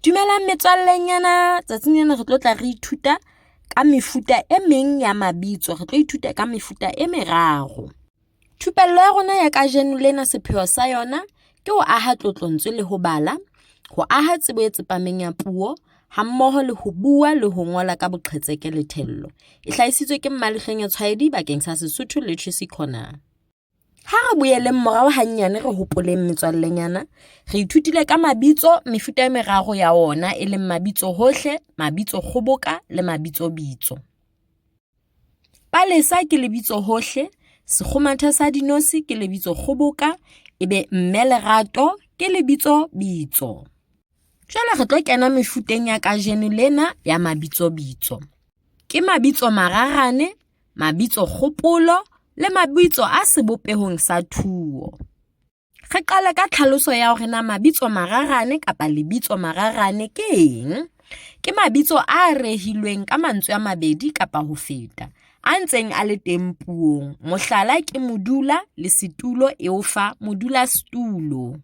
Dumelang metswallenyana, tsatsing lena re tlo tla re ithuta ka mefuta e meng ya mabitso. Re tlo ithuta ka mefuta e meraro. Thupello ya rona ya kajeno lena sepheo sa yona ke ho aha tlotlontswe le ho bala, ho aha tsebo e tsepameng ya puo, hammoho le ho bua le ho ngola ka boqhetseke le thello. E hlahisitswe ke Mmaleheng Tshwaedi bakeng sa Sesotho Literacy Corner. Ha re boeleng morao hanyane re hopoleng metswallenyana, re ithutile ka mabitso, mefuta e meraro ya ona e leng mabitso hohle, mabitso kgoboka le mabitso bitso. Palesa ke lebitso hohle, sekgomatha sa dinosi ke lebitso kgoboka, ebe mme Lerato ke lebitso bitso. Jwale re tlo kena mefuteng ya kajeno lena ya mabitso bitso. Ke mabitso mararane, mabitso kgopolo le mabitso a sebopehong sa thuo. Re qale ka tlhaloso ya hore na mabitso mararane kapa lebitso mararane ke eng? Ke mabitso a rehilweng ka mantswe a mabedi kapa ho feta, a ntseng a le teng puong. Mohlala ke modula le setulo eo fa modulasetulo.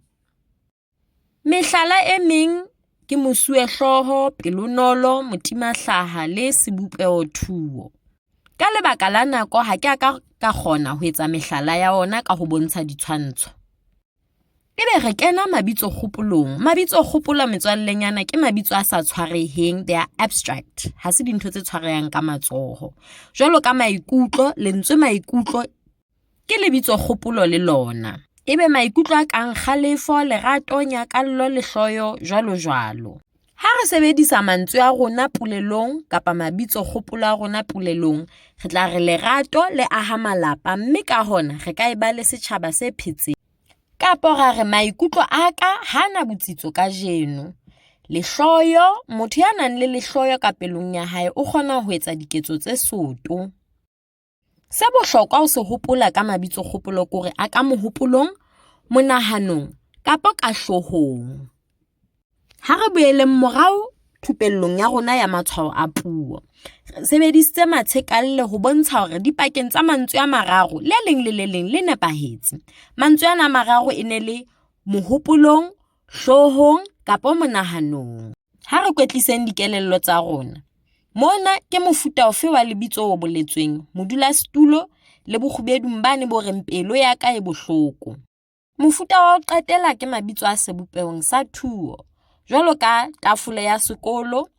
Mehlala e meng ke mosuwehlooho, pelonolo, motimahlaha le sebopeho thuo. Ka lebaka la nako ha ke ka kgona ho etsa mehlala ya ona ka ho bontsha ditshwantsho. Ebe re kena mabitso kgopolong. Mabitso kgopolo metswallenyana ke mabitso a sa tshwareheng, they are abstract. Ha se dintho tse tshwarehang ka matsoho. Jwalo ka maikutlo, lentswe maikutlo ke lebitso kgopolo le lona. Ebe maikutlo a kang kgalefo, lerato, nyakallo, lehloyo, jwalo jwalo. Ha re sebedisa mantswe a rona polelong kapa mabitso kgopolo a rona polelong, re tla re lerato le aha malapa, mme ka hona re ka eba le setjhaba se phetseng. Kapo ra re maikutlo a ka hana botsitso kajeno. Lehloyo, motho ya nang le lehloyo ka pelong ya hae o kgona ho etsa diketso tse soto. Se bohlokwa ho se hopola ka mabitso kgopolo ke hore a ka mohopolong, monahanong kapa ka hlohong. Ha re boeleng morao thupellong ya rona ya matshwao a puo, re sebedisitse matshekalle ho bontsha hore dipakeng tsa mantswe a mararo le leng le le leng le nepahetse. Mantswe ana mararo e ne le mohopolong, hlohong kapa monahanong. Ha re kwetliseng dikelello tsa rona, mona ke mofuta ofe wa lebitso o boletsweng, modulasetulo le bokgubedung bane bo reng pelo ya ka e bohloko. Mofuta wa ho qetela ke mabitso a sebopehong sa thuo, jwalo ka tafole ya sekolo,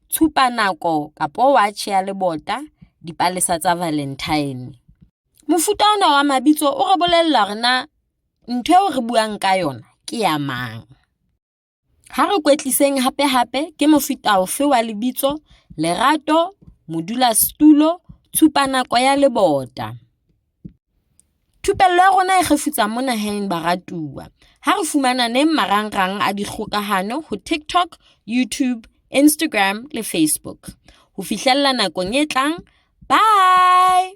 tshupanako kapa watjhe ya lebota, dipalesa tsa Valentine. Mofuta ona wa mabitso o re bolella hore na ntho eo re buang ka yona ke ya mang. Ha re kwetliseng hape ke mofuta ofe wa lebitso, lerato, modulasetulo, tshupanako ya lebota. Thupello ya rona e kgefutsa mona heng baratuwa. Ha re fumana neng marangrang a dikgokahano ho TikTok, YouTube, Instagram le Facebook. Ho fihlella nakong e tlang, bye!